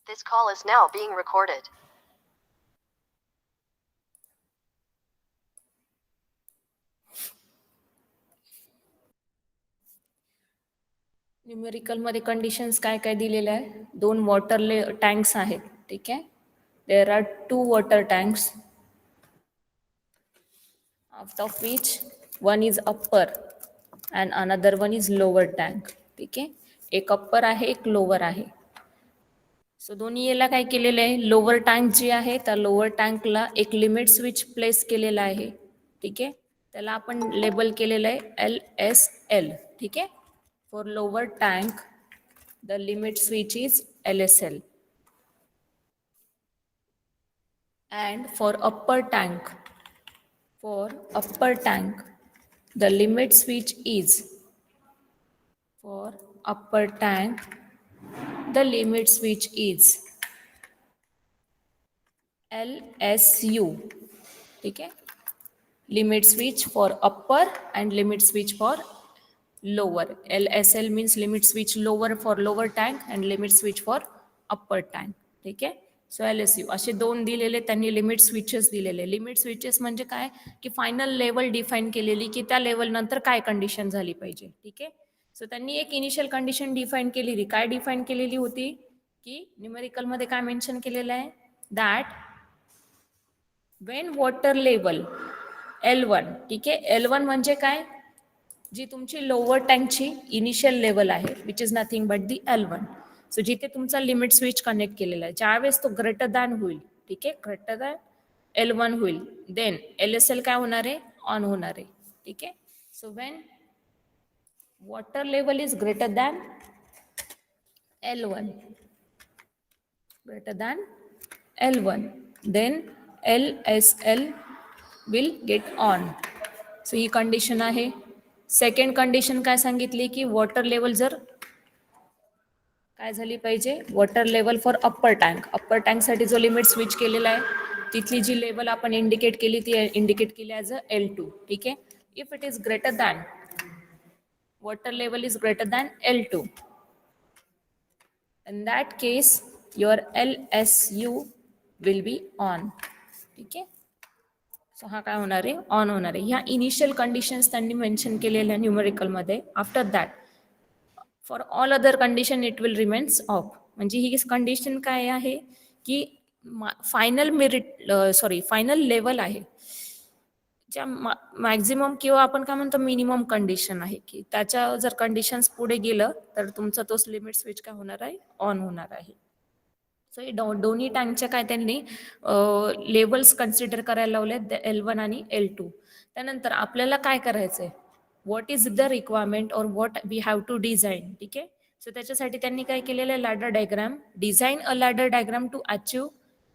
This call is now being recorded. Numerical मध्ये conditions काय काय दिलेले आहे. 2 वॉटर टँक्स आहेत. ठीक आहे. There are 2 water tanks out of which one is upper and another one is lower tank. ठीक आहे. एक अप्पर आहे, एक लोअर आहे. सो दोन्ही याला काय केलेलं आहे, लोअर टँक जी आहे त्या लोअर टँकला एक लिमिट स्विच प्लेस केलेला आहे. ठीक आहे. त्याला आपण लेबल केलेलं आहे LSL. ठीक आहे. For lower tank the limit switch is LSL, and for upper tank the limit switch is LSU. ठीक है. Limit switch for upper and limit switch for lower. LSL means limit switch lower for lower tank and limit switch for upper tank. ठीक आहे. So LSU असे 2 दिलेले त्यांनी limit switches दिलेले. Limit switches म्हणजे काय की फायनल लेवल डिफाईन केलेली की त्या लेवल नंतर काय कंडिशन झाली पाहिजे. ठीक आहे. सो त्यांनी एक इनिशियल कंडिशन डिफाईन केलेली. काय डिफाईन केलेली होती की न्यूमेरिकल मध्ये काय मेन्शन केलेलं आहे, that Wien water level L1. ठीक आहे. L1 म्हणजे काय, जी तुमची लोअर टँकची इनिशियल लेवल आहे, which is nothing but the L1. So जिथे तुमचा लिमिट स्विच कनेक्ट केलेला आहे, ज्यावेळेस तो ग्रेटर दॅन होईल, ठीक आहे, ग्रेटर दॅन L1 होईल, देन LSL काय होणार आहे, ऑन होणार आहे. ठीक आहे. So when water level is greater than L1, then LSL will get on. So he condition आहे. सेकंड कंडिशन काय सांगितली की वॉटर लेवल जर काय झाली पाहिजे, वॉटर लेवल फॉर अप्पर टँकसाठी जो लिमिट स्विच केलेला आहे तिथली जी लेवल आपण इंडिकेट केली ती इंडिकेट केली ॲज अ L2. ठीक आहे. If it is greater than, water level is greater than L2, in that case your LSU will be on. ठीक आहे. सो हा काय होणार आहे, ऑन होणार आहे. ह्या इनिशियल कंडिशन्स त्यांनी मेन्शन केलेल्या न्यूमेरिकल मध्ये. After that for all other condition it will remains of. म्हणजे ही कंडिशन काय आहे की फायनल लेवल आहे, ज्या मॅक्झिमम किंवा आपण काय म्हणतो मिनिमम कंडिशन आहे की त्याच्या जर कंडिशन्स पुढे गेलं तर तुमचा तोच लिमिट स्विच काय होणार आहे, ऑन होणार आहे. सो हे दोन्ही टँकच्या काय त्यांनी लेवल्स कन्सिडर करायला लावले, L1 आणि L2. त्यानंतर आपल्याला काय करायचंय, व्हॉट इज द रिक्वायरमेंट और what we have to design. ठीक आहे. सो त्याच्यासाठी त्यांनी काय केलेलं आहे, ladder diagram, design a ladder diagram to achieve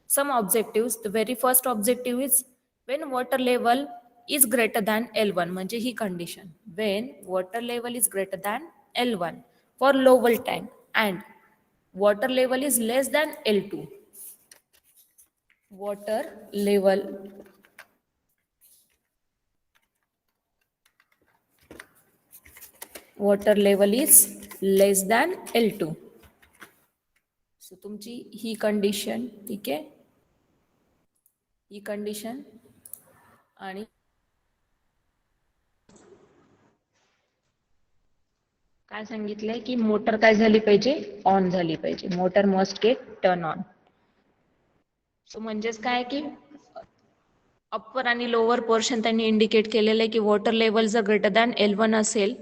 some objective. The very first objective is when water level is greater than L1, म्हणजे ही condition, when water level is greater than L1 for lower tank and water level is less than L2. Water level is less than L2. So तुमची ही condition, ठीक आहे, ही condition आणि काय सांगितलंय की motor काय झाली पाहिजे, ऑन झाली पाहिजे. Motor must get turn on. So म्हणजेच काय की अप्पर आणि लोअर पोर्शन त्यांनी इंडिकेट केलेलं आहे की वॉटर लेवल जर ग्रेटर दॅन L1 असेल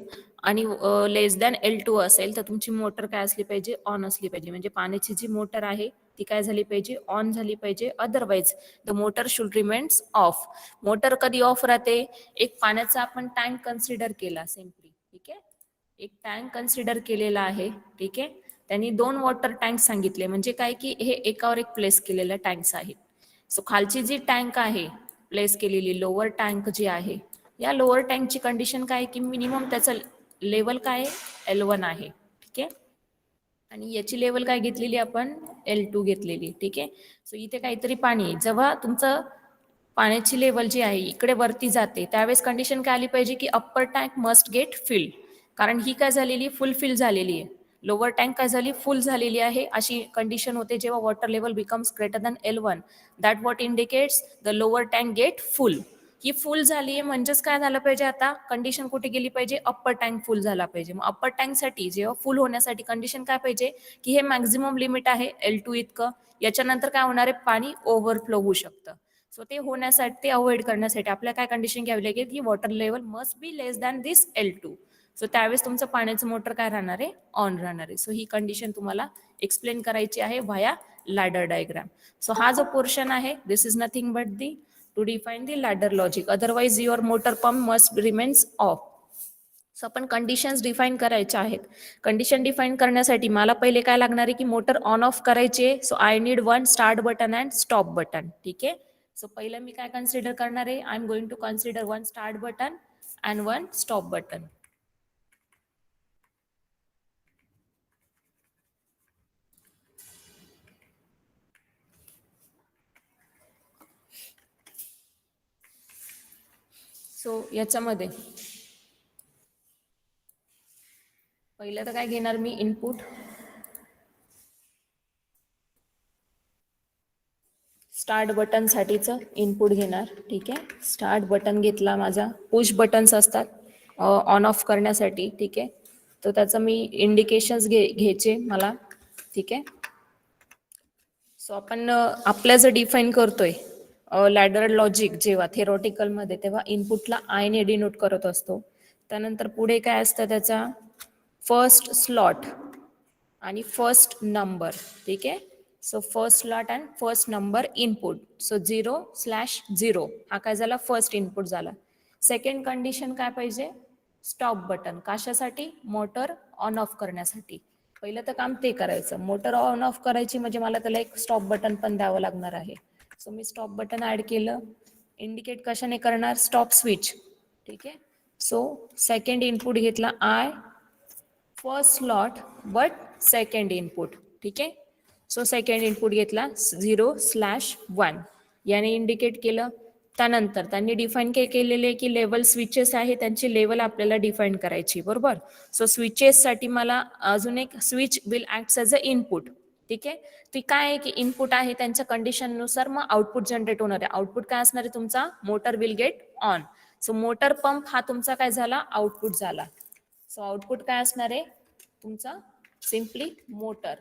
आणि लेस दॅन L2 असेल तर तुमची मोटर काय असली पाहिजे, ऑन असली पाहिजे. म्हणजे पाण्याची जी मोटर आहे ती काय झाली पाहिजे, ऑन झाली पाहिजे. Otherwise the motor should remains of. Motor कधी ऑफ राहते, एक पाण्याचा आपण टँक कन्सिडर केला सिम्पली. ठीक आहे. एक टँक कन्सिडर केलेला आहे. ठीक आहे. त्यांनी 2 वॉटर टँक सांगितले, म्हणजे काय की हे एकावर एक प्लेस केलेल्या टँक्स आहेत. सो खालची जी टँक आहे प्लेस केलेली, लोअर टँक जी आहे, या लोअर टँकची कंडिशन काय की मिनिमम त्याचं लेवल काय L1 आहे. ठीक आहे. आणि याची लेवल काय घेतलेली आपण, L2 घेतलेली. ठीक आहे. सो इथे काहीतरी पाणी आहे, जेव्हा तुमचं पाण्याची लेवल जी आहे इकडे वरती जाते त्यावेळेस कंडिशन काय आली पाहिजे की upper tank must get field. कारण ही काय झालेली, फुलफिल झालेली आहे. लोअर टँक काय झाली, फुल झालेली आहे अशी कंडिशन होते जेव्हा water level becomes greater than L1. That what indicates the lower tank get full. ही फुल झाली आहे म्हणजेच काय झालं पाहिजे, आता कंडिशन कुठे गेली पाहिजे, अप्पर टँक फुल झाला पाहिजे. मग अप्पर टँकसाठी जेव्हा फुल होण्यासाठी कंडिशन काय पाहिजे की हे मॅक्झिमम लिमिट आहे L2 इतकं, याच्यानंतर काय होणार आहे, पाणी ओव्हरफ्लो होऊ शकतं. सो ते होण्यासाठी, ते अवॉइड करण्यासाठी आपल्याला काय कंडिशन घ्यावी लागेल की water level must be less than this L2. So त्यावेळेस तुमचं पाण्याचं मोटर काय राहणार आहे, ऑन राहणार आहे. सो ही कंडिशन तुम्हाला एक्सप्लेन करायची आहे व्हाया लॅडर डायग्राम. सो हा जो पोर्शन आहे, this is nothing but the to define the ladder logic, otherwise your motor pump must remains off. So आपण कंडिशन्स डिफाईन करायच्या आहेत. कंडिशन डिफाईन करण्यासाठी मला पहिले काय लागणार आहे की मोटर ऑन ऑफ करायचे. So I need one start button and stop button. ठीक आहे. सो पहिलं मी काय कन्सिडर करणार आहे, I am going to consider one start button and one stop button. So याच्यामध्ये पहिलं तर काय घेणार मी, इनपुट. स्टार्ट बटन साठीचं इनपुट घेणार. ठीक आहे. स्टार्ट बटन घेतला माझा, पुश बटन्स असतात ऑन ऑफ करण्यासाठी. ठीक आहे. तर त्याचं मी इंडिकेशन्स घ्यायचे मला. ठीक आहे. सो आपण आपल्या जर डिफाईन करतोय लॅडर लॉजिक जेव्हा थेरॉटिकलमध्ये, तेव्हा इनपुटला आयने डिनोट करत असतो. त्यानंतर पुढे काय असतं, त्याचा फर्स्ट स्लॉट आणि फर्स्ट नंबर. ठीक आहे. So first slot and first number input. So 0/0 हा काय झाला, फर्स्ट इनपुट झाला. सेकंड कंडिशन काय पाहिजे, स्टॉप बटन. कशासाठी, मोटर ऑन ऑफ करण्यासाठी. पहिलं तर काम ते करायचं, मोटर ऑन ऑफ करायची म्हणजे मला त्याला एक स्टॉप बटन पण द्यावं लागणार आहे. सो मी स्टॉप बटन ऍड केलं. इंडिकेट कशाने करणार, स्टॉप स्विच. ठीक आहे. सो सेकंड इनपुट घेतला I, first slot but second input. ठीक आहे. सो सेकंड इनपुट घेतला 0/1 याने इंडिकेट केलं. त्यानंतर त्यांनी डिफाईन केलेले की लेवल स्विचेस आहे, त्यांची लेवल आपल्याला डिफाईन करायची, बरोबर. सो स्विचेससाठी मला अजून एक switch will act as a input. ठीक आहे. ती काय आहे की इनपुट आहे, त्यांच्या कंडिशननुसार मग आउटपुट जनरेट होणार आहे. आउटपुट काय असणार आहे तुमचा, motor will get on. So motor pump हा तुमचा काय झाला, आउटपुट झाला. सो आउटपुट काय असणार आहे तुमचा, simply motor.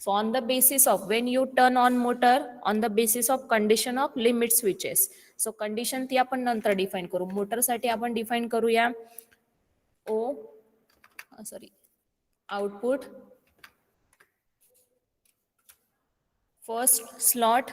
So on the basis of Wien U turn on motor, on the basis of condition of limit switches. So condition ती आपण नंतर डिफाईन करू. मोटरसाठी आपण डिफाईन करूया output first slot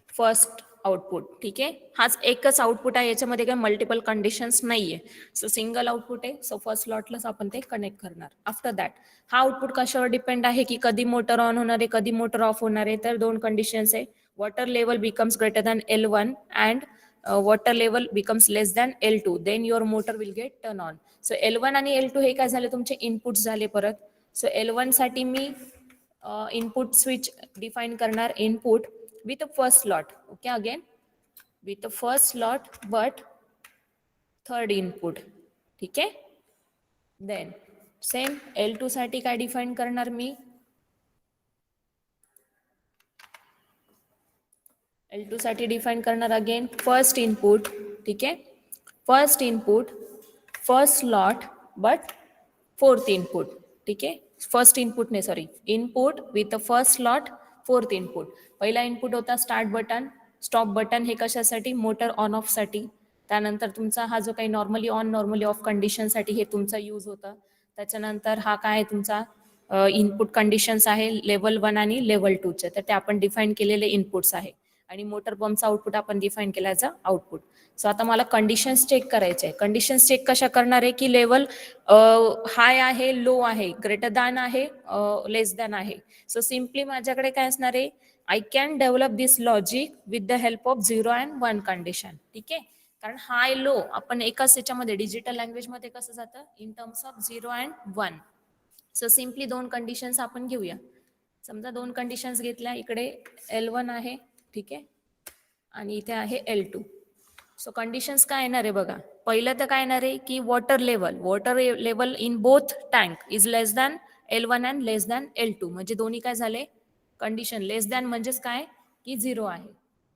first output. ठीक आहे. हाच एकच आउटपुट आहे, याच्यामध्ये काही मल्टिपल कंडिशन्स नाहीये. सो सिंगल आउटपुट आहे. सो फर्स्ट स्लॉटलाच आपण ते कनेक्ट करणार. आफ्टर दॅट हा आउटपुट कशावर डिपेंड आहे की कधी मोटर ऑन होणार आहे, कधी मोटर ऑफ होणार आहे. तर दोन कंडिशन्स आहे, water level becomes greater than L1 and water level becomes less than L2, then your motor will get turn on. So L1 आणि L2 हे काय झाले, तुमचे इनपुट झाले परत. सो L1 साठी मी इनपुट स्विच डिफाईन करणार, input with the first slot. Okay, again with the first slot but third input. ठीक आहे. देन सेम L2 साठी काय डिफाईन करणार मी, L2 साठी डिफाईन करणार अगेन फर्स्ट इनपुट. ठीक आहे. First input, first slot but fourth input. ठीक आहे. फर्स्ट इनपुट नाही, sorry, input with the first slot fourth input. पहिला इनपुट होता स्टार्ट बटन, स्टॉप बटन हे कशासाठी, मोटर ऑन ऑफ साठी. त्यानंतर तुमचा हा जो काही नॉर्मली ऑन नॉर्मली ऑफ कंडिशनसाठी हे तुमचा यूज होता. त्याच्यानंतर हा काय तुमचा इनपुट कंडिशन्स आहे लेवल 1 आणि लेवल 2 चे, तर ते आपण डिफाईन केलेले इनपुट्स आहे. आणि मोटर पंपचा आउटपुट आपण डिफाईन केला ॲज अ आउटपुट. सो आता मला कंडिशन्स चेक करायचे आहे. कंडिशन्स चेक कशा करणार आहे की लेवल हाय आहे, लो आहे, ग्रेटर दॅन आहे, लेस दॅन आहे. सो सिम्पली माझ्याकडे काय असणार आहे, I can develop this logic with the help of 0 and 1 condition. ठीक आहे. कारण हाय लो आपण एकाच याच्यामध्ये डिजिटल लँग्वेजमध्ये कसं जातं, in terms of 0 and 1. So simply दोन कंडिशन्स आपण घेऊया. समजा दोन कंडिशन्स घेतल्या, इकडे L1 आहे. ठीक आहे. आणि इथे आहे L2. सो कंडिशन्स काय येणार आहे बघा. पहिलं तर काय येणार आहे की water level in both tank is less than L1 and less than L2 म्हणजे दोन्ही काय झाले कंडिशन लेस दॅन म्हणजेच काय की 0 आहे.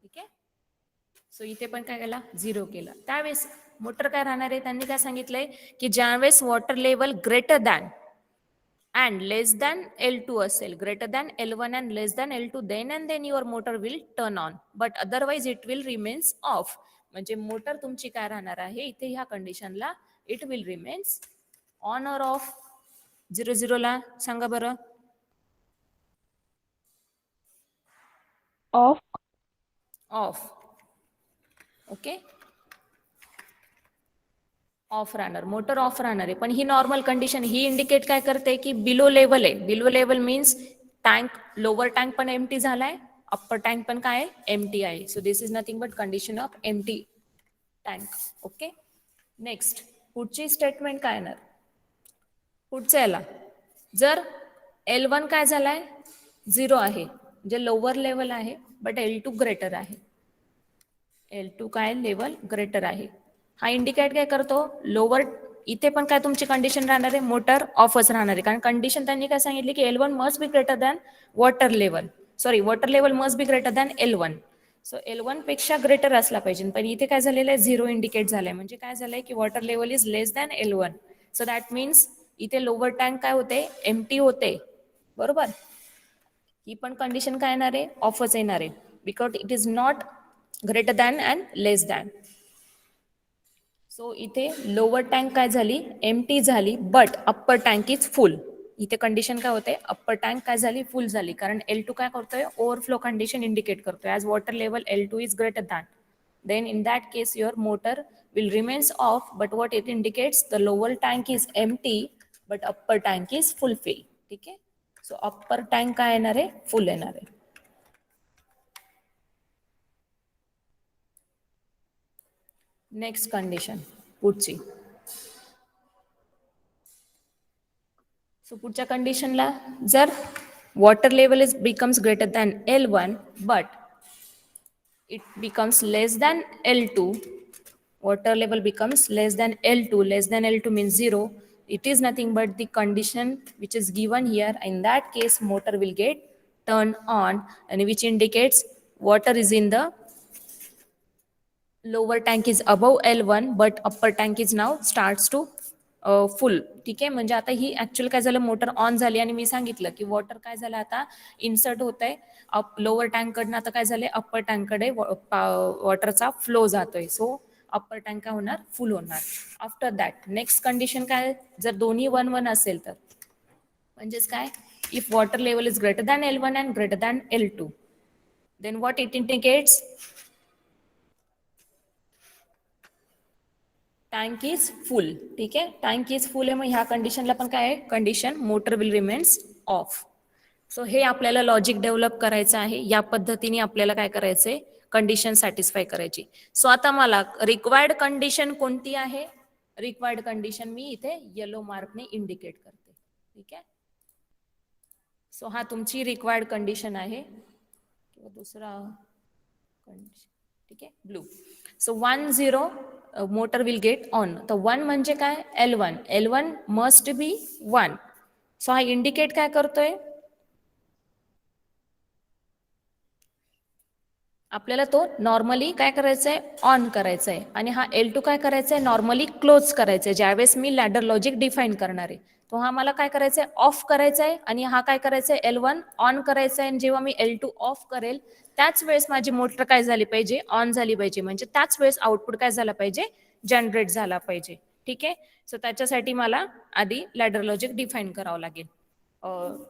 ठीक आहे. सो इथे पण काय केला 0 केला. त्यावेळेस मोटर काय राहणार आहे त्यांनी काय सांगितलंय की ज्यावेळेस water level greater than and less than L2 असेल greater than L1 and less than L2 then and then your motor will turn on but otherwise it will remains off. म्हणजे मोटर तुमची काय राहणार आहे इथे ह्या कंडिशनला इट विल रिमेन्स ऑन और ऑफ 00 ला सांगा बरं. ऑफ. ऑफ. ओके ऑफ राहणार मोटर ऑफ राहणार आहे पण ही नॉर्मल कंडिशन ही इंडिकेट काय करते की बिलो लेवल आहे. Below level means tank lower tank पण एम्प्टी झालाय अप्पर टँक पण काय एम्प्टी आहे. So this is nothing but condition of empty tank. Okay next पुढची स्टेटमेंट काय येणार पुढचं याला जर L1 काय झालाय 0 आहे म्हणजे लोअर लेवल आहे बट L2 ग्रेटर आहे. L2 काय लेवल ग्रेटर आहे. हा इंडिकेट काय करतो लोअर इथे पण काय तुमची कंडिशन राहणार आहे मोटर ऑफच राहणार आहे कारण कंडिशन त्यांनी काय सांगितली की L1 must be greater than water level water level must be greater than L1. So L1 पेक्षा ग्रेटर असला पाहिजे पण इथे काय झालेलं आहे 0 इंडिकेट झालंय म्हणजे काय झालंय की water level is less than L1. So that means इथे लोअर टँक काय होते एम्प्टी होते बरोबर. ही पण कंडिशन काय येणार आहे ऑफच येणार आहे because it is not greater than and less than. So इथे लोअर टँक काय झाली एम्प्टी झाली बट अप्पर टँक इज फुल. इथे कंडिशन काय होते अप्पर टँक काय झाली फुल झाली कारण L2 काय करतोय ओव्हरफ्लो कंडिशन इंडिकेट करतोय as water level L2 is greater than. then in that case your motor will remains off but what it indicates the lower tank is empty but upper tank is full fill. ठीक आहे so upper tank काय येणार आहे फुल येणार आहे. Next condition पुढची so पुढच्या कंडिशनला जर water level is becomes greater than L1 but it becomes less than L2 water level becomes less than L2 means 0. It is nothing but the condition which is given here. In that case motor will get turned on and which indicates water is in the lower tank is above L1 but upper tank is now starts to फुल. ठीक आहे म्हणजे आता ही actual काय झालं motor on झाली आणि मी सांगितलं की वॉटर काय झालं आता इन्सर्ट होत आहे लोअर टँक कडनं आता काय झालंय अप्पर टँक कडे वॉटरचा फ्लो जातोय. सो अप्पर टँक काय होणार फुल होणार. आफ्टर दॅट नेक्स्ट कंडिशन काय जर दोन्ही 1-1 असेल तर म्हणजेच काय if water level is greater than L1 and greater than L2 then what it indicates tank is full. ठीक आहे टँक इज फुल आहे मग ह्या कंडिशनला पण काय आहे condition motor will remains off. So हे आपल्याला लॉजिक डेव्हलप करायचं आहे या पद्धतीने आपल्याला काय करायचंय कंडिशन सॅटिस्फाय करायची. सो आता मला रिक्वायर्ड कंडिशन कोणती आहे रिक्वायर्ड कंडिशन मी इथे येलो मार्कने इंडिकेट करते. ठीक आहे सो हा तुमची रिक्वायर्ड कंडिशन आहे किंवा दुसरा कंडिशन. ठीक आहे blue. So 1-0 motor will get on. तर 1 म्हणजे काय L1 मस्ट बी 1. सो हा इंडिकेट काय करतोय आपल्याला तो नॉर्मली काय करायचंय ऑन करायचंय आणि हा L2 काय करायचंय नॉर्मली क्लोज करायचंय. ज्यावेळेस मी लॅडर लॉजिक डिफाईन करणार आहे तो हा मला काय करायचंय ऑफ करायचंय आणि हा काय करायचंय L1 ऑन करायचंय आणि जेव्हा मी L2 ऑफ करेल त्याच वेळेस माझी मोटर काय झाली पाहिजे ऑन झाली पाहिजे म्हणजे त्याच वेळेस आउटपुट काय झाला पाहिजे जनरेट झाला पाहिजे. ठीक आहे सो त्याच्यासाठी मला आधी लॅडर लॉजिक डिफाईन करावं लागेल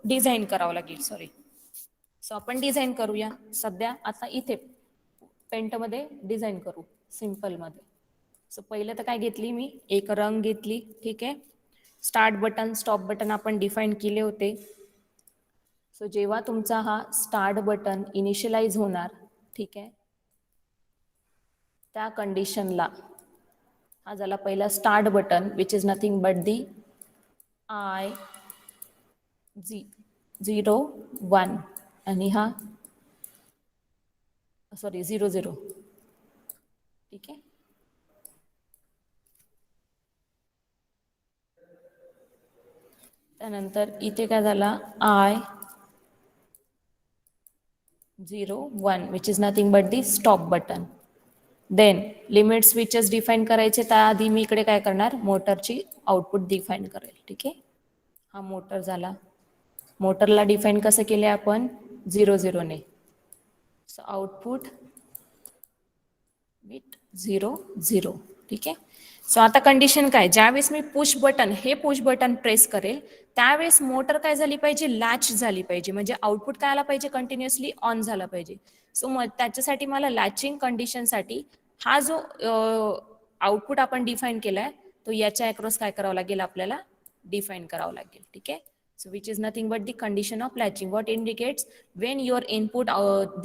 डिझाईन करावं लागेल सॉरी. सो आपण डिझाईन करूया सध्या आता इथे पेंटमध्ये डिझाईन करू सिम्पल मध्ये. सो पहिलं तर काय घेतली मी एक रंग घेतली. ठीक आहे स्टार्ट बटन स्टॉप बटन आपण डिफाईन केले होते. सो जेव्हा तुमचा हा स्टार्ट बटन इनिशियलाइज होणार ठीक आहे त्या कंडिशनला हा झाला पहिला start button which is nothing but the I0 1 आणि हा सॉरी 0-0. ठीक आहे त्यानंतर इथे काय झाला I 0 1 which is nothing but the stop button. Then limit switches define करायचे, त्याआधी मी इकडे काय करणार, मोटरची आउटपुट डिफाईन करेल. ठीक आहे, हा मोटर झाला. मोटरला डिफाईन कसं केले आपण, 0 0 ने. So output with 0 0. ठीक आहे. सो आता कंडिशन काय, ज्यावेळेस मी पुश बटन, हे पुश बटन प्रेस करेल त्यावेळेस मोटर काय झाली पाहिजे, लॅच झाली पाहिजे, म्हणजे आउटपुट काय आला पाहिजे, कंटिन्युअसली ऑन झाला पाहिजे. सो मग त्याच्यासाठी मला लॅचिंग कंडिशनसाठी हा जो आउटपुट आपण डिफाईन केलाय तो याच्या अक्रॉस काय करावं लागेल, आपल्याला डिफाईन करावं लागेल. ठीक आहे. So which is nothing but the condition of latching. What indicates when your input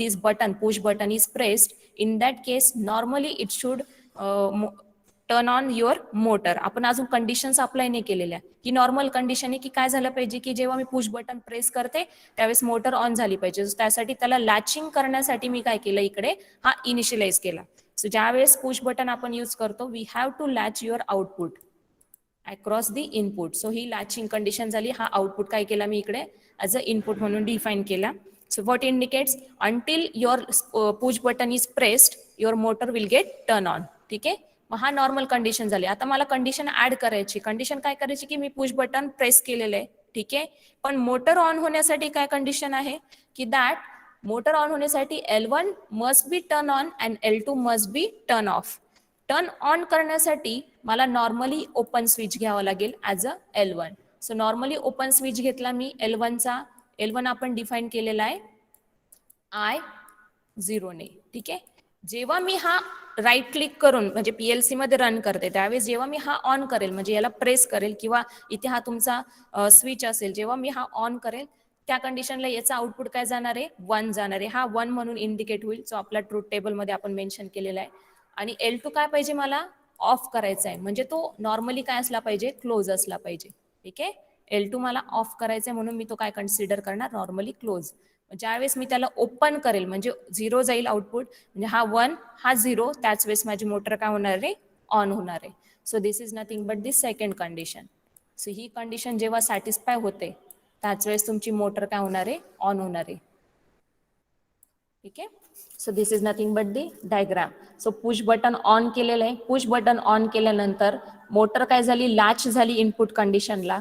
this button, push button is pressed, in that case normally it should turn on your motor. आपण अजून conditions apply नाही केलेल्या, ही normal condition आहे की काय झालं पाहिजे की जेव्हा मी पुश बटन प्रेस करते त्यावेळेस मोटर ऑन झाली पाहिजे. त्यासाठी त्याला लॅचिंग करण्यासाठी मी काय केलं, इकडे हा इनिशियलाइज केला. सो ज्यावेळेस पुश बटन आपण यूज करतो, we have to latch your output across the input. So ही लॅचिंग कंडिशन झाली. हा आउटपुट काय केला मी इकडे ॲज अ इनपुट म्हणून डिफाईन केला. So what indicates until your push button is pressed your motor will get turn on. ठीक आहे, मग हा नॉर्मल कंडिशन झाली. आता मला कंडिशन ऍड करायची. कंडिशन काय करायची की मी पुश बटन प्रेस केलेलं आहे. ठीक आहे, पण मोटर ऑन होण्यासाठी काय कंडिशन आहे की दॅट मोटर ऑन होण्यासाठी L1 must be turn on and L2 must be turn off. Turn on करण्यासाठी मला नॉर्मली ओपन स्विच घ्यावा लागेल as a L1. So normally open switch घेतला मी L1चा. L1 आपण डिफाईन केलेला आहे I0 ने. ठीक आहे, जेव्हा मी हा राईट क्लिक करून म्हणजे PLC मध्ये रन करते त्यावेळेस जेव्हा मी हा ऑन करेल म्हणजे याला प्रेस करेल किंवा इथे हा तुमचा स्विच असेल, जेव्हा मी हा ऑन करेल त्या कंडिशनला याचा आउटपुट काय जाणार आहे, 1 जाणार आहे. हा 1 म्हणून इंडिकेट होईल, जो आपला ट्रूथ टेबल मध्ये आपण मेन्शन केलेला आहे. आणि L2 काय पाहिजे मला, ऑफ करायचा आहे, म्हणजे तो नॉर्मली काय असला पाहिजे, क्लोज असला पाहिजे. ठीक आहे, L2 मला ऑफ करायचा आहे म्हणून मी तो काय कन्सिडर करणार, नॉर्मली क्लोज. ज्यावेळेस मी त्याला ओपन करेल म्हणजे 0 जाईल आउटपुट, म्हणजे हा 1 हा 0, त्याच वेळेस माझी मोटर काय होणार आहे, ऑन होणार आहे. So this is nothing but this second condition. So he condition जेव्हा सॅटिस्फाय होते त्याच वेळेस तुमची मोटर काय होणार आहे, ऑन होणार आहे. ठीक आहे, so this is nothing but the diagram. So push button on केलेलं आहे. पुश बटन ऑन केल्यानंतर मोटर काय झाली, लॅच झाली इनपुट कंडिशनला.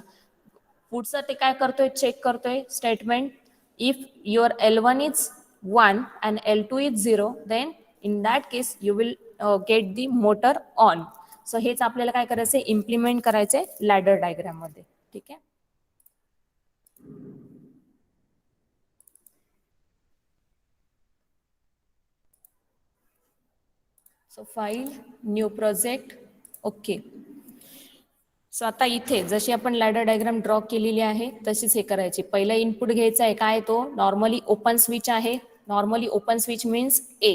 पुढचं ते काय करतोय, चेक करतोय statement, if your L1 is 1 and L2 is 0 then in that case you will get the motor on. So हेच आपल्याला काय करायचंय, इम्प्लिमेंट करायचंय लॅडर डायग्राम मध्ये. ठीक आहे, so file, new project, okay. So आता इथे जशी आपण लॅडर डायग्राम ड्रॉ केलेली आहे तशीच हे करायची. पहिला इनपुट घ्यायचा आहे, काय तो नॉर्मली ओपन स्विच आहे. Normally open switch means A.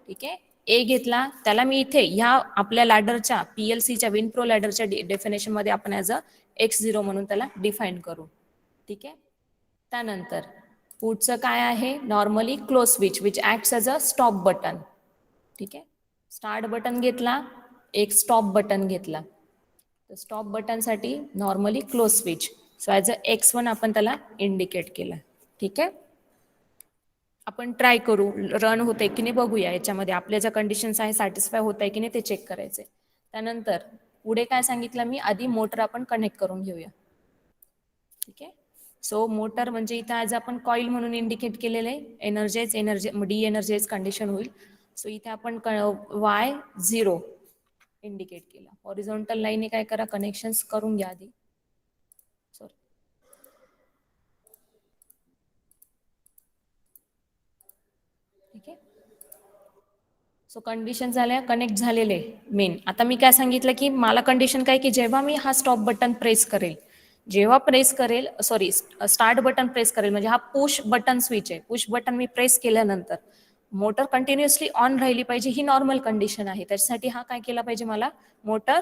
ठीक आहे, A घेतला, त्याला मी इथे ह्या आपल्या लॅडरच्या PLCच्या विनप्रो लॅडरच्या डेफिनेशन मध्ये आपण ॲज अ X0 म्हणून त्याला डिफाईन करू. ठीक आहे, त्यानंतर पुढचं काय आहे, normally close switch which acts as a stop button. ठीक आहे, स्टार्ट बटन घेतला, एक स्टॉप बटन घेतला. स्टॉप बटनसाठी normally close switch, so as a X1 आपण त्याला इंडिकेट केलं. ठीक आहे, आपण ट्राय करू, रन होते की नाही बघूया. याच्यामध्ये आपल्या ज्या कंडिशन्स आहे सॅटिस्फाय होत आहे की नाही ते चेक करायचे. त्यानंतर पुढे काय सांगितलं मी, आधी मोटर आपण कनेक्ट करून घेऊया. ठीक आहे, सो मोटर म्हणजे इथं आज आपण कॉईल म्हणून इंडिकेट केलेलं आहे. एनर्जी डी एनर्जाइज कंडिशन होईल. सो इथे आपण Y0 इंडिकेट केला. हॉरिझॉन्टल लाईन काय करा, कनेक्शन्स करून घ्या आधी. सॉरी, ठीक आहे, सो कंडिशन झाल्या, कनेक्ट झालेले मेन. आता मी काय सांगितलं की मला कंडिशन काय की जेव्हा मी हा स्टॉप बटन प्रेस करेल, जेव्हा प्रेस करेल सॉरी स्टार्ट बटन प्रेस करेल म्हणजे हा पुश बटन स्विच आहे. पुश बटन मी प्रेस केल्यानंतर मोटर कंटिन्युअसली ऑन राहिली पाहिजे, ही नॉर्मल कंडिशन आहे. त्याच्यासाठी हा काय केला पाहिजे, मला मोटर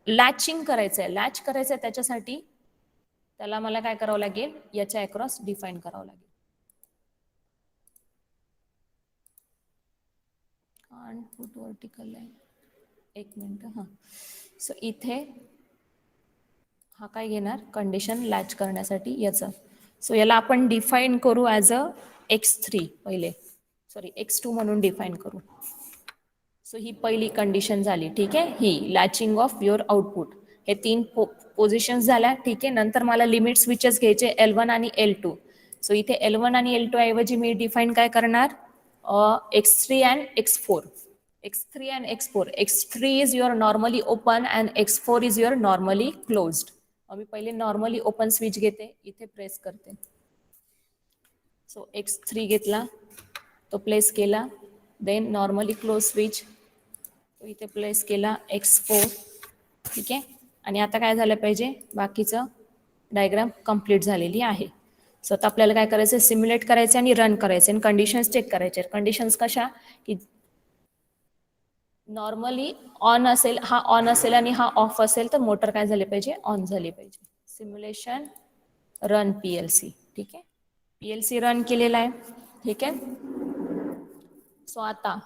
लॅचिंग करायचं आहे. लॅच करायचं आहे त्याच्यासाठी त्याला मला काय करावं लागेल, याच्या अक्रॉस डिफाईन करावं लागेल. पुट वर्टिकल लाईन, एक मिनिट. हां, सो इथे हा काय घेणार कंडिशन लॅच करण्यासाठी याचं. सो याला आपण डिफाईन करू ॲज अ x3 पहिले, सॉरी x2 म्हणून डिफाईन करू. सो ही पहिली कंडिशन झाली, ठीक आहे, ही लॅचिंग ऑफ युअर आउटपुट. हे 3 पोझिशन्स झाल्या, ठीक आहे. नंतर मला लिमिट स्विचेस घ्यायचे L1 आणि L2. सो इथे L1 आणि L2 ऐवजी मी डिफाईन काय करणार, x3 and x4. x3 and x4. x3 is your normally open and x4 is your normally closed. मी पहिले नॉर्मली ओपन स्विच घेते, इथे प्रेस करते. सो x3 घेतला, तो प्लेस केला. देन नॉर्मली क्लोज स्विच इथे प्लेस केला x4, ठीक आहे. आणि आता काय झालं पाहिजे, बाकीचं डायग्राम कंप्लीट झालेली आहे. सो आता आपल्याला काय करायचं, सिम्युलेट करायचं आणि रन करायचं आणि कंडिशन्स चेक करायचे. कंडिशन्स कशा की नॉर्मली ऑन असेल, हा ऑन असेल आणि हा ऑफ असेल तर मोटर काय झाली पाहिजे, ऑन झाली पाहिजे. सिम्युलेशन रन PLC, ठीक आहे. PLC रन केलेला आहे, ठीक आहे. सो आता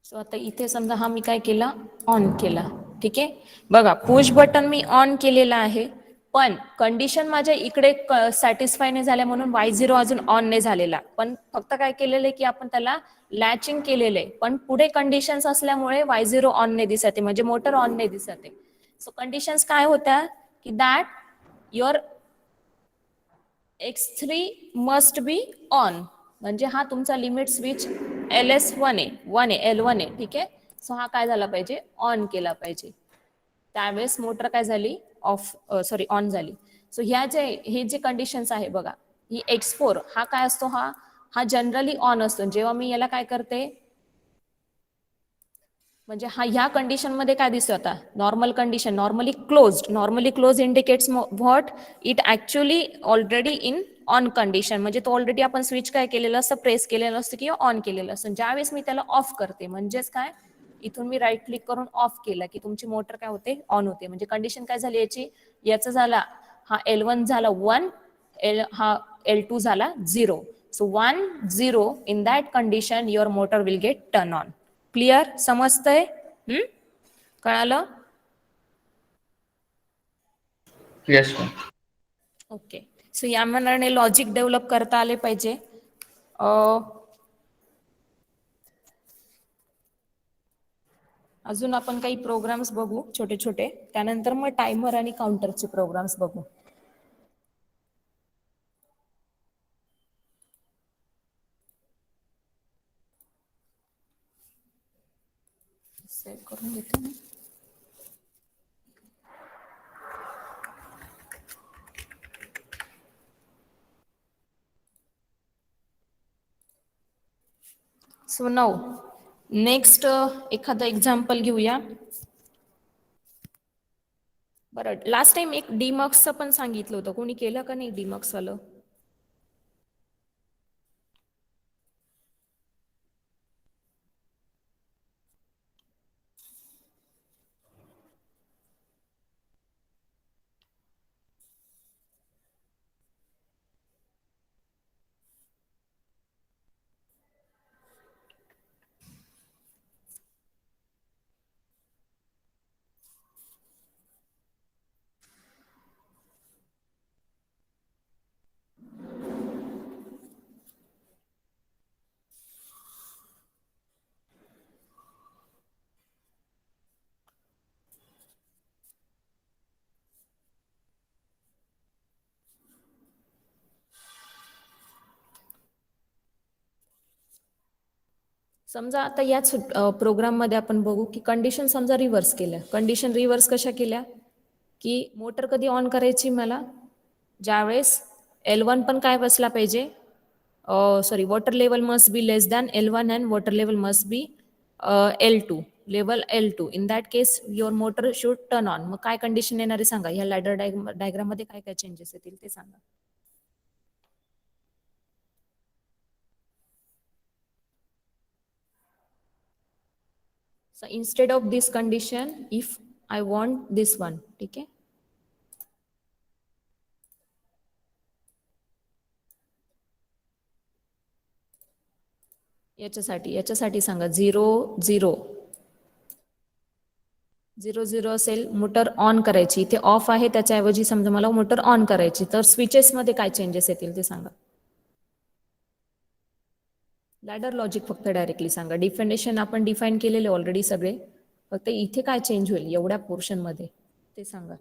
सो आता इथे समजा हा मी काय केला, ऑन केला, ठीक आहे. बघा पुश बटन मी ऑन केलेला आहे, पण कंडिशन माझ्या इकडे सॅटिस्फाय नाही झाल्या म्हणून Y0 अजून ऑन नाही झालेला. पण फक्त काय केलेलं आहे की आपण त्याला लॅचिंग केलेलं आहे, पण पुढे कंडिशन्स असल्यामुळे Y0 ऑन नाही दिसत आहे, म्हणजे मोटर ऑन नाही दिसत आहे. सो कंडिशन्स काय होत्या की that your x3 must be on, म्हणजे हा तुमचा लिमिट स्विच LS1 आहे, L1 आहे, ठीक आहे. सो हा काय झाला पाहिजे, ऑन केला पाहिजे. त्यावेळेस मोटर काय झाली, ऑफ सॉरी ऑन झाली. सो हे जे कंडिशन्स आहे बघा, ही x4 हा काय असतो, हा जनरली ऑन असतो. जेव्हा मी याला काय करते, म्हणजे हा ह्या कंडिशन मध्ये काय दिसतो आता, normal condition, normally close indicates what, it actually already in on condition, म्हणजे तो ऑलरेडी आपण स्विच काय केलेलं असतं, प्रेस केलेलं असतं किंवा ऑन केलेलं असतं. ज्यावेळेस मी त्याला ऑफ करते, म्हणजेच काय, इथून मी राईट क्लिक करून ऑफ केला की तुमची मोटर काय होते, ऑन होते. म्हणजे कंडिशन काय झाली याची, याचा झाला, हा L1 झाला 1, हा L2 झाला 0. So 1 0 in that condition your motor will get turn on. Clear, समजतंय? कळालं? Yes ma'am. ओके. सो या मनाने लॉजिक डेव्हलप करता आले पाहिजे. अजून आपण काही प्रोग्राम्स बघू छोटे छोटे, त्यानंतर मग टायमर आणि काउंटरचे प्रोग्राम्स बघू. सेव्ह करून घेते मी. सो नाऊ नेक्स्ट एखादं एक्झाम्पल घेऊया. बरं, लास्ट टाइम एक डीमक्सचं पण सांगितलं होतं, कोणी केलं का नाही डीमक्स आलं? समजा आता याच प्रोग्राममध्ये आपण बघू की कंडिशन समजा रिव्हर्स केल्या. कंडिशन रिव्हर्स कशा केल्या की मोटर कधी ऑन करायची मला, ज्यावेळेस L1 पण काय बसला पाहिजे, sorry water level must be less than L1 and water level must be L2, level L2. In that case your motor should turn on. मग काय कंडिशन येणार आहे सांगा, ह्या लॅडर डायग्राम मध्ये काय काय चेंजेस येतील ते सांगा. So instead of this condition, if I want this one. ठीक आहे. याच्यासाठी सांगा 0 0 असेल, मोटर ऑन करायची. इथे ऑफ आहे, त्याच्याऐवजी समजा मला मोटर ऑन करायची, तर स्विचेस मध्ये काय चेंजेस येतील ते सांगा. लॅडर लॉजिक फक्त डायरेक्टली सांगा. डिफिनेशन आपण डिफाईन केलेले ऑलरेडी सगळे, फक्त इथे काय चेंज होईल एवढ्या पोर्शन मध्ये ते सांगा.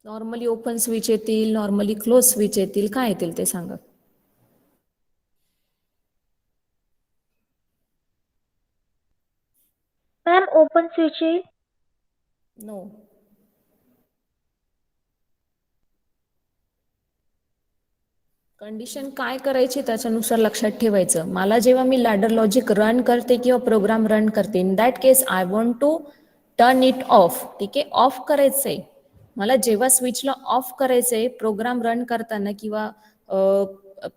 नॉर्मली ओपन स्विच येतील, नॉर्मली क्लोज स्विच येतील, काय येतील ते सांगा. मॅम ओपन स्विच येईल. नो. कंडिशन काय करायची त्याच्यानुसार लक्षात ठेवायचं. मला जेव्हा मी लॅडर लॉजिक रन करते किंवा प्रोग्राम रन करते, in that case I want to turn it off. ठीक आहे, ऑफ करायचंय मला. जेव्हा स्विचला ऑफ करायचंय प्रोग्राम रन करताना किंवा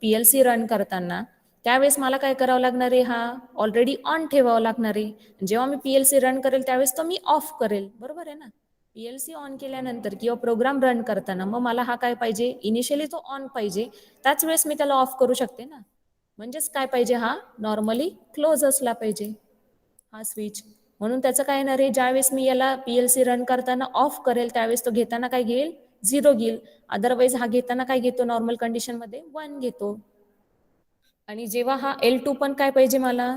PLC रन करताना, त्यावेळेस मला काय करावं लागणार आहे, हा ऑलरेडी ऑन ठेवावं लागणार आहे. जेव्हा मी PLC रन करेल त्यावेळेस तो मी ऑफ करेल. बरोबर आहे ना. PLC ऑन केल्यानंतर किंवा प्रोग्राम रन करताना मग मला हा काय पाहिजे, इनिशियली तो ऑन पाहिजे, त्याच वेळेस मी त्याला ऑफ करू शकते ना. म्हणजेच काय पाहिजे, हा नॉर्मली क्लोज असला पाहिजे हा स्विच. म्हणून त्याचं काय येणार आहे, ज्यावेळेस मी याला PLC रन करताना ऑफ करेल त्यावेळेस तो घेताना काय घेईल, 0 घेईल. अदरवाईज हा घेताना काय घेतो, नॉर्मल कंडिशन मध्ये 1 घेतो. आणि जेव्हा हा L2 पण काय पाहिजे मला,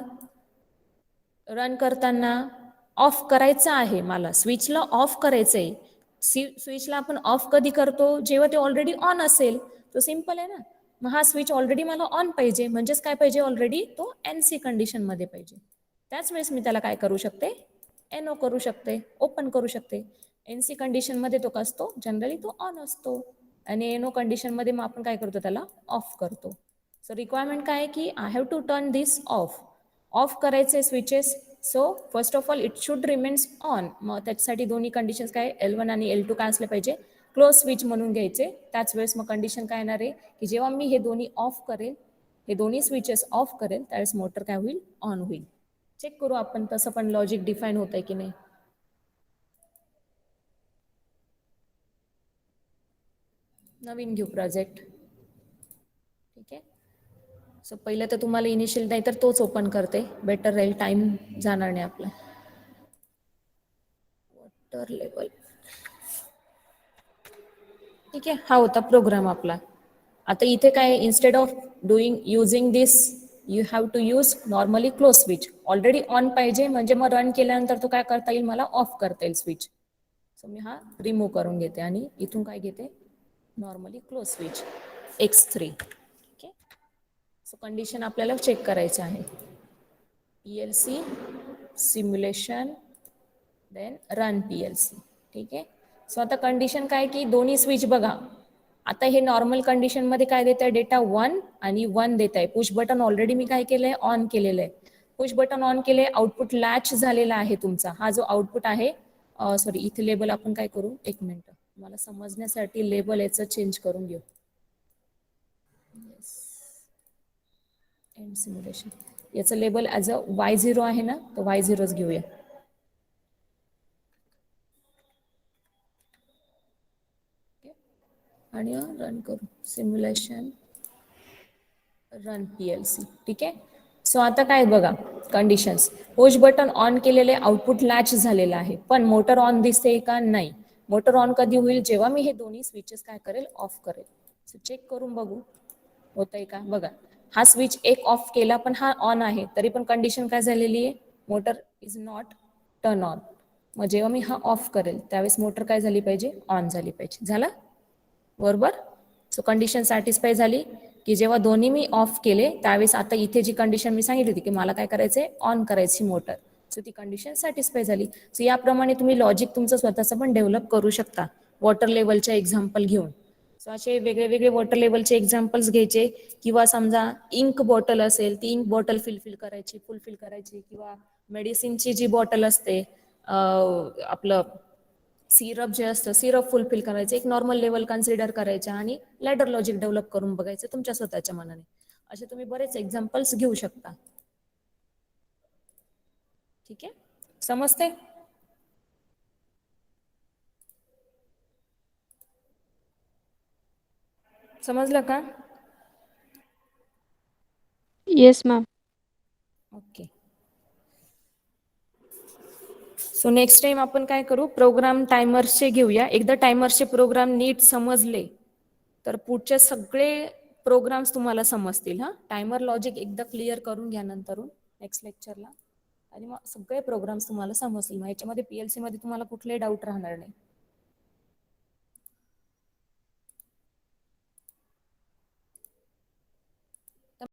रन करताना ऑफ करायचं आहे, मला स्विचला ऑफ करायचंय. स्विचला आपण ऑफ कधी करतो, जेव्हा ते ऑलरेडी ऑन असेल. तो सिंपल आहे ना. मग हा स्विच ऑलरेडी मला ऑन पाहिजे, म्हणजेच काय पाहिजे, ऑलरेडी तो NC कंडिशन मध्ये पाहिजे. त्याच वेळेस मी त्याला काय करू शकते, NO करू शकते, ओपन करू शकते. NC कंडिशन मध्ये तो कसतो, जनरली तो ऑन असतो. आणि NO कंडिशन मध्ये मग आपण काय करतो, त्याला ऑफ करतो. सो रिक्वायरमेंट काय आहे की I have to turn this off. Off करायचे switches. So first of all it should remains on. मग त्याच्यासाठी दोन्ही कंडिशन्स काय, L1 आणि L2 काय असले पाहिजे, क्लोज स्विच म्हणून घ्यायचे. त्याच वेळेस मग कंडिशन काय येणार आहे की जेव्हा मी हे दोन्ही ऑफ करेल, हे दोन्ही स्विचेस ऑफ करेल, त्यावेळेस मोटर काय होईल, ऑन होईल. चेक करू आपण तसं पण लॉजिक डिफाईन होत आहे की नाही. नवीन घेऊ प्रोजेक्ट. ठीक आहे. सो पहिलं तर तुम्हाला इनिशियल, नाही तर तोच ओपन करते, बेटर राहील, टाइम जाणार नाही आपला. Water level. ठीक आहे, हा होता प्रोग्राम आपला. आता इथे काय, instead of using this you have to use normally close switch. Already on पाहिजे, म्हणजे मग रन केल्यानंतर तो काय करता येईल, मला ऑफ करता येईल स्विच. सो मी हा रिमूव्ह करून घेते आणि इथून काय घेते, normally close switch X3. Okay. So condition आपल्याला चेक करायचे आहे. PLC simulation then run PLC. ठीक आहे. सो आता कंडिशन काय की दोन्ही स्विच बघा. आता हे नॉर्मल कंडिशन मध्ये काय देत आहे, डेटा 1 आणि 1 देत आहे. पुश बटन ऑलरेडी मी काय केलंय, ऑन केलेलं आहे. पुश बटन ऑन केले, आउटपुट लॅच झालेला आहे तुमचा. हा जो आउटपुट आहे, सॉरी इथे लेबल आपण काय करू, एक मिनिट, मला समजण्यासाठी लेबल याचं चेंज करून घेऊ. एंड सिम्युलेशन याचं लेबल ॲज अ Y0 आहे ना, तो Y0च घेऊया. आणि रन करू सिम्युलेशन रन PLC. ठीक आहे. सो आता काय बघा कंडिशन्स, पुश बटन ऑन केलेले, आउटपुट लॅच झालेलं आहे, पण मोटर ऑन दिसते का, नाही. मोटर ऑन कधी होईल, जेव्हा मी हे दोन्ही स्विचेस काय करेल, ऑफ करेल. सो चेक करून बघू होतंय का. बघा हा स्विच एक ऑफ केला पण हा ऑन आहे, तरी पण कंडिशन काय झालेली आहे, motor is not turn on. मग जेव्हा मी हा ऑफ करेल त्यावेळेस मोटर काय झाली पाहिजे, ऑन झाली पाहिजे. झालं बरोबर. सो कंडिशन सॅटिस्फाय झाली की जेव्हा दोन्ही मी ऑफ केले त्यावेळेस आता इथे जी कंडिशन मी सांगितली होती की मला काय करायचंय, ऑन करायची मोटर. सो सो ती कंडिशन सॅटिस्फाय झाली. सो याप्रमाणे तुम्ही लॉजिक तुमचं स्वतःचं पण डेव्हलप करू शकता वॉटर लेवलच्या एक्झाम्पल घेऊन. सो असे वेगळे वेगळे वॉटर लेवलचे एक्झाम्पल्स घ्यायचे, किंवा समजा इंक बॉटल असेल ती इंक बॉटल फुलफिल करायची, किंवा मेडिसिनची जी बॉटल असते आपलं सिरप जे असतं सिरप फुलफिल करायचं, एक नॉर्मल लेवल कन्सिडर करायचं आणि लॅडर लॉजिक डेव्हलप करून बघायचं तुमच्या स्वतःच्या मनाने. असे तुम्ही बरेच एक्झाम्पल्स घेऊ शकता. ठीक आहे, समजते? समजलं का? Yes ma'am. Okay. So next time आपण काय करू, प्रोग्राम टायमर्सचे घेऊया. एकदा टायमर्सचे प्रोग्राम नीट समजले तर पुढचे सगळे प्रोग्राम्स तुम्हाला समजतील. हा, टायमर लॉजिक एकदा क्लिअर करून घ्या नंतर नेक्स्ट लेक्चरला, आणि मग सगळे प्रोग्राम्स तुम्हाला समजतील. मग याच्यामध्ये PLC मध्ये तुम्हाला कुठलाही डाऊट राहणार नाही.